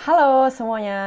Halo semuanya,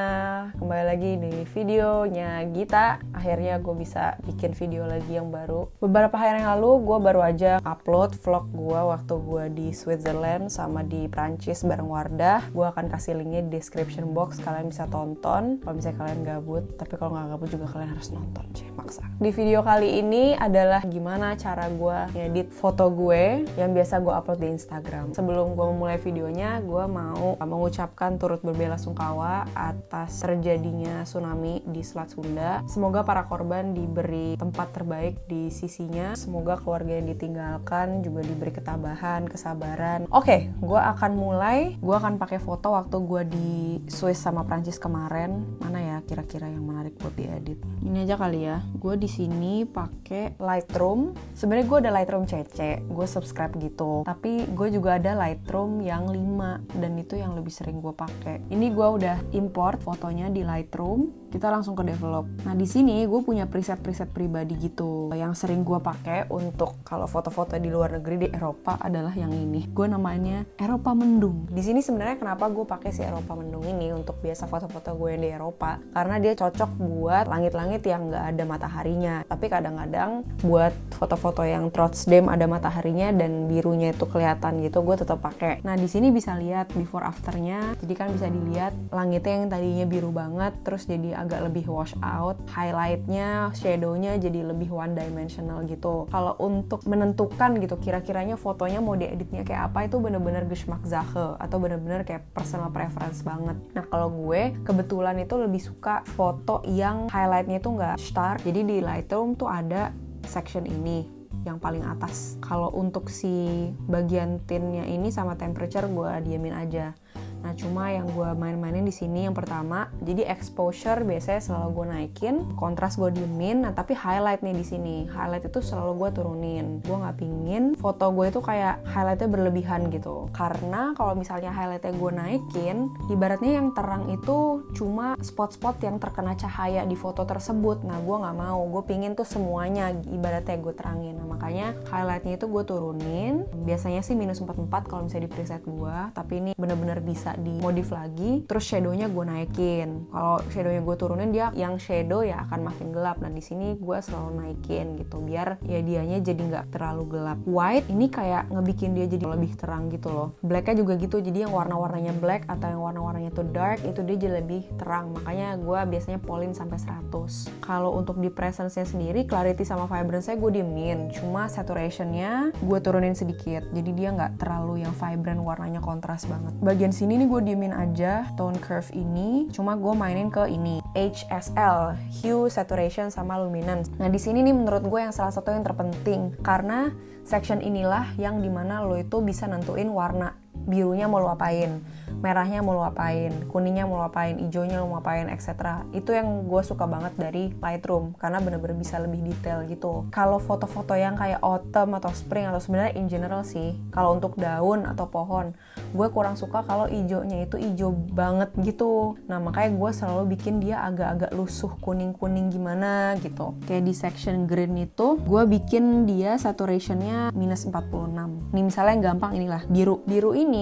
kembali lagi di videonya Gita. Akhirnya gue bisa bikin video lagi yang baru. Beberapa hari yang lalu gue baru aja upload vlog gue waktu gue di Switzerland sama di Prancis bareng Wardah. Gue akan kasih linknya di description box, kalian bisa tonton kalau misalnya kalian gabut. Tapi kalau nggak gabut juga kalian harus nonton, maksa. Di video kali ini adalah gimana cara gue ngedit foto gue yang biasa gue upload di Instagram. Sebelum gue memulai videonya, gue mau mengucapkan turut berbelasungkawa atas terjadinya tsunami di Selat Sunda. Semoga para korban diberi tempat terbaik di sisinya. Semoga keluarga yang ditinggalkan juga diberi ketabahan, kesabaran. Oke, gue akan mulai. Gue akan pakai foto waktu gue di Swiss sama Prancis kemarin. Mana ya kira-kira yang menarik buat diedit? Ini aja kali ya. Gue di sini pakai Lightroom. Sebenarnya gue ada Lightroom CC. Gue subscribe gitu. Tapi gue juga ada Lightroom yang 5 dan itu yang lebih sering gue pakai. Ini gue udah import fotonya di Lightroom. Kita langsung ke develop. Nah di sini gue punya preset-preset pribadi gitu. Yang sering gue pakai untuk kalau foto-foto di luar negeri di Eropa adalah yang ini. Gue namanya Eropa Mendung. Di sini sebenarnya kenapa gue pakai si Eropa Mendung ini untuk biasa foto-foto gue yang di Eropa? Karena dia cocok buat langit-langit yang nggak ada mataharinya. Tapi kadang-kadang buat foto-foto yang trotzdem ada mataharinya dan birunya itu kelihatan gitu, gue tetap pakai. Nah di sini bisa lihat before afternya. Jadi kan bisa dilihat langitnya yang tadinya biru banget terus jadi agak lebih wash out, highlightnya, shadownya jadi lebih one dimensional gitu. Kalau untuk menentukan gitu kira-kiranya fotonya mau dieditnya kayak apa, itu bener-bener Geschmackssache atau bener-bener kayak personal preference banget. Nah kalau gue kebetulan itu lebih suka foto yang highlightnya itu nggak stark. Jadi di Lightroom tuh ada section ini yang paling atas. Kalau untuk si bagian tinnya ini sama temperature gue diamin aja. Nah cuma yang gue main-mainin di sini yang pertama, jadi exposure biasanya selalu gue naikin, kontras gue diemin. Nah tapi highlight nih di sini, highlight itu selalu gue turunin. Gue nggak pingin foto gue itu kayak highlightnya berlebihan gitu. Karena kalau misalnya highlightnya gue naikin, ibaratnya yang terang itu cuma spot-spot yang terkena cahaya di foto tersebut. Nah gue nggak mau, gue pingin tuh semuanya ibaratnya gue terangin. Nah makanya highlightnya itu gue turunin. Biasanya sih -44 kalau misalnya di preset gue, tapi ini bener-bener bisa dimodif lagi. Terus shadownya gue naikin. Kalau shadownya gue turunin, dia yang shadow ya akan makin gelap. Nah di sini gue selalu naikin gitu biar ya dianya jadi nggak terlalu gelap. White ini kayak ngebikin dia jadi lebih terang gitu loh. Blacknya juga gitu. Jadi yang warna-warnanya black atau yang warna-warnanya tuh dark itu dia jadi lebih terang. Makanya gue biasanya polin sampai 100. Kalau untuk di presence-nya sendiri, clarity sama vibrance-nya gue diemin. Cuma saturation-nya gue turunin sedikit. Jadi dia nggak terlalu yang vibrant, warnanya kontras banget. Bagian sini nih gue diemin aja tone curve ini, cuma gue mainin ke ini HSL, hue, saturation, sama luminance. Nah di sini nih menurut gue yang salah satu yang terpenting karena section inilah yang dimana lo itu bisa nentuin warna birunya mau lo apain, merahnya mau lo apain, kuningnya mau lo apain, hijaunya lo mau apain, etc. Itu yang gue suka banget dari Lightroom karena bener-bener bisa lebih detail gitu. Kalau foto-foto yang kayak autumn atau spring atau sebenarnya in general sih, kalau untuk daun atau pohon, gue kurang suka kalau hijaunya itu hijau banget gitu. Nah makanya gue selalu bikin dia agak-agak lusuh kuning-kuning gimana gitu. Kayak di section green itu gue bikin dia saturationnya -46. Nih misalnya yang gampang inilah biru. Biru ini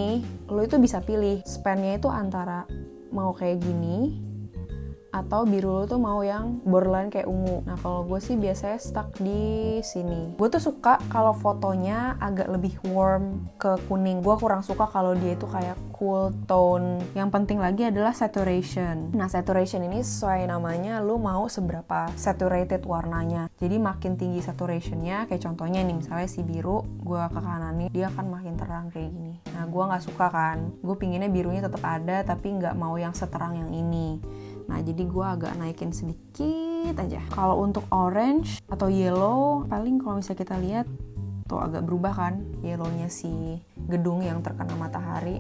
lo itu bisa pilih span-nya itu antara mau kayak gini atau biru lo tuh mau yang borderline kayak ungu. Nah kalau gue sih biasanya stuck di sini. Gue tuh suka kalau fotonya agak lebih warm ke kuning. Gue kurang suka kalau dia itu kayak cool tone. Yang penting lagi adalah saturation. Nah saturation ini sesuai namanya, lo mau seberapa saturated warnanya. Jadi makin tinggi saturationnya, kayak contohnya nih misalnya si biru, gue ke kanan nih, dia akan makin terang kayak gini. Nah gue nggak suka kan. Gue pinginnya birunya tetap ada tapi nggak mau yang seterang yang ini. Nah jadi gue agak naikin sedikit aja. Kalau untuk orange atau yellow, paling kalau misalnya kita lihat tuh agak berubah kan yellownya si gedung yang terkena matahari.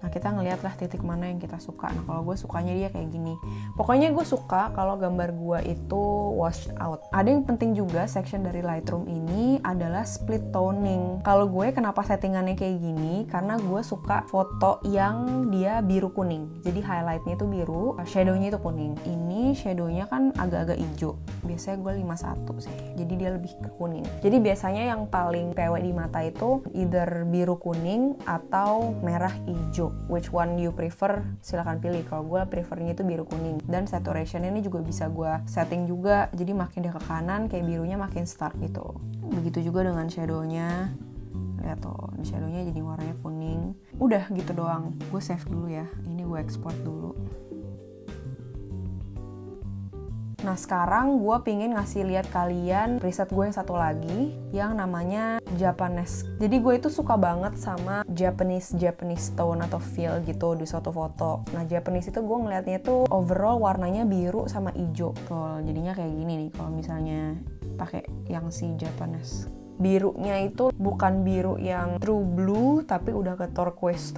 Nah kita ngeliatlah titik mana yang kita suka. Nah kalau gue sukanya dia kayak gini. Pokoknya gue suka kalau gambar gue itu washed out. Ada yang penting juga section dari Lightroom ini adalah split toning. Kalau gue kenapa settingannya kayak gini? Karena gue suka foto yang dia biru kuning. Jadi highlightnya itu biru, shadownya itu kuning. Ini shadownya kan agak-agak hijau. Biasanya gue 51 sih. Jadi dia lebih ke kuning. Jadi biasanya yang paling pewek di mata itu either biru kuning atau merah hijau. which one you prefer, silahkan pilih. Kalau gue prefernya itu biru kuning. Dan saturation ini juga bisa gue setting juga, jadi makin dia ke kanan kayak birunya makin stark gitu. Begitu juga dengan shadownya. Lihat tuh, shadownya jadi warnanya kuning. Udah gitu doang. Gue save dulu ya. Ini gue export dulu. Nah sekarang gue pingin ngasih lihat kalian preset gue yang satu lagi yang namanya Japanese. Jadi gue itu suka banget sama Japanese tone atau feel gitu di suatu foto. Nah Japanese itu gue ngeliatnya tuh overall warnanya biru sama hijau. Tuh jadinya kayak gini nih kalau misalnya pakai yang si Japanese. Birunya itu bukan biru yang true blue tapi udah ke turquoise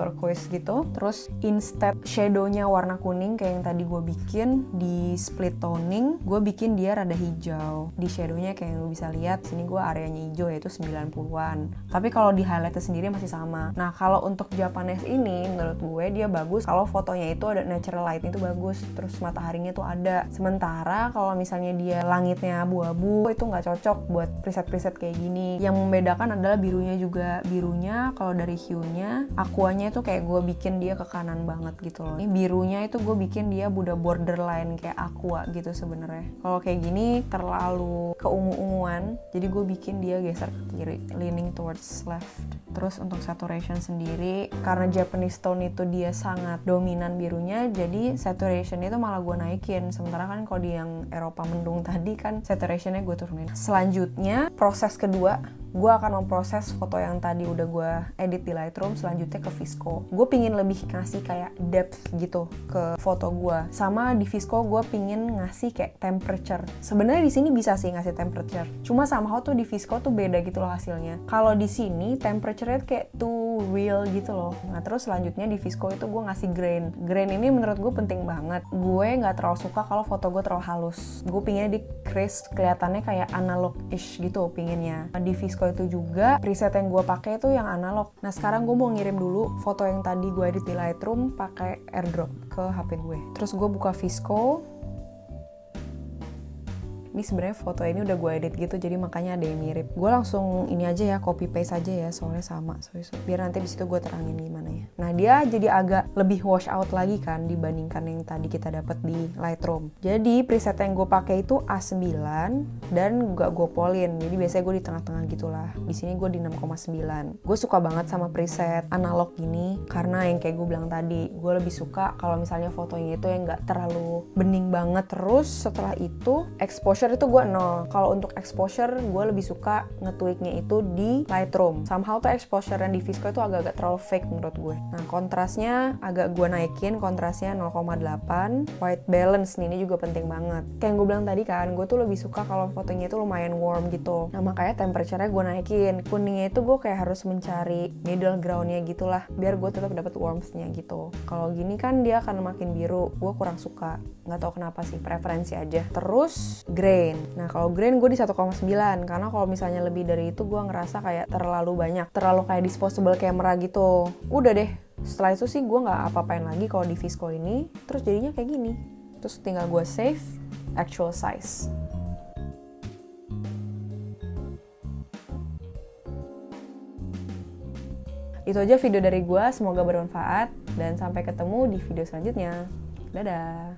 gitu. Terus instead shadownya warna kuning kayak yang tadi gue bikin di split toning, gue bikin dia rada hijau. Di shadownya kayak yang lo bisa lihat sini gue areanya hijau yaitu 90-an. Tapi kalau di highlightnya sendiri masih sama. Nah kalau untuk Japanese ini menurut gue dia bagus kalau fotonya itu ada natural light itu bagus, terus mataharinya tuh ada. Sementara kalau misalnya dia langitnya abu-abu itu nggak cocok buat preset-preset kayak gini. Yang membedakan adalah birunya juga. Birunya kalau dari hue-nya, aquanya itu kayak gue bikin dia ke kanan banget gitu loh. Ini birunya itu gue bikin dia udah borderline kayak aqua gitu sebenarnya. Kalau kayak gini terlalu keungu-unguan, jadi gue bikin dia geser ke kiri, leaning towards left. Terus untuk saturation sendiri, karena Japanese tone itu dia sangat dominan birunya, jadi saturation itu malah gue naikin. Sementara kan kalau di yang Eropa mendung tadi kan saturationnya gue turunin. Selanjutnya, proses kedua, gue akan memproses foto yang tadi udah gue edit di Lightroom selanjutnya ke Visco. Gue pingin lebih ngasih kayak depth gitu ke foto gue. Sama di Visco gue pingin ngasih kayak temperature. Sebenarnya di sini bisa sih ngasih temperature. Cuma somehow tuh di Visco tuh beda gitu loh hasilnya. Kalau di sini temperature-nya kayak too real gitu loh. Nah terus selanjutnya di Visco itu gue ngasih grain. Grain ini menurut gue penting banget. Gue nggak terlalu suka kalau foto gue terlalu halus. Gue pinginnya di crease kelihatannya kayak analog-ish gitu pinginnya. Di Visco itu juga preset yang gue pakai itu yang analog. Nah sekarang gue mau ngirim dulu foto yang tadi gue edit di Lightroom pakai AirDrop ke HP gue. Terus gue buka Visco. Ini sebenarnya foto ini udah gue edit gitu, jadi makanya ada yang mirip. Gue langsung ini aja ya, copy paste aja ya, soalnya sama. Biar nanti di situ gue terangin gimana ya. Nah dia jadi agak lebih wash out lagi kan dibandingkan yang tadi kita dapat di Lightroom. Jadi preset yang gue pakai itu A9 dan gak gue polin. Jadi biasanya gue di tengah-tengah gitulah. Di sini gue di 6,9. Gue suka banget sama preset analog gini karena yang kayak gue bilang tadi, gue lebih suka kalau misalnya fotonya itu yang gak terlalu bening banget. Terus setelah itu exposure itu gue 0. Kalau untuk exposure gue lebih suka ngetweaknya itu di Lightroom. Somehow tuh exposure yang di Visco itu agak-agak terlalu fake menurut gue. Nah kontrasnya agak gue naikin, kontrasnya 0,8. White balance nih, ini juga penting banget. Kayak yang gue bilang tadi kan, gue tuh lebih suka kalau fotonya itu lumayan warm gitu. Nah makanya temperature-nya gue naikin. Kuningnya itu gue kayak harus mencari middle ground-nya gitulah, biar gue tetap dapat warmth-nya gitu. Kalau gini kan dia akan makin biru, gue kurang suka. Nggak tahu kenapa sih, preferensi aja. Terus grain. Nah kalau grain gue di 1,9 karena kalau misalnya lebih dari itu gue ngerasa kayak terlalu banyak, terlalu kayak disposable camera gitu. Udah deh, setelah itu sih gue nggak apa-apain lagi kalau di Visco ini. Terus jadinya kayak gini. Terus tinggal gue save actual size. Itu aja video dari gue, semoga bermanfaat dan sampai ketemu di video selanjutnya. Dadah.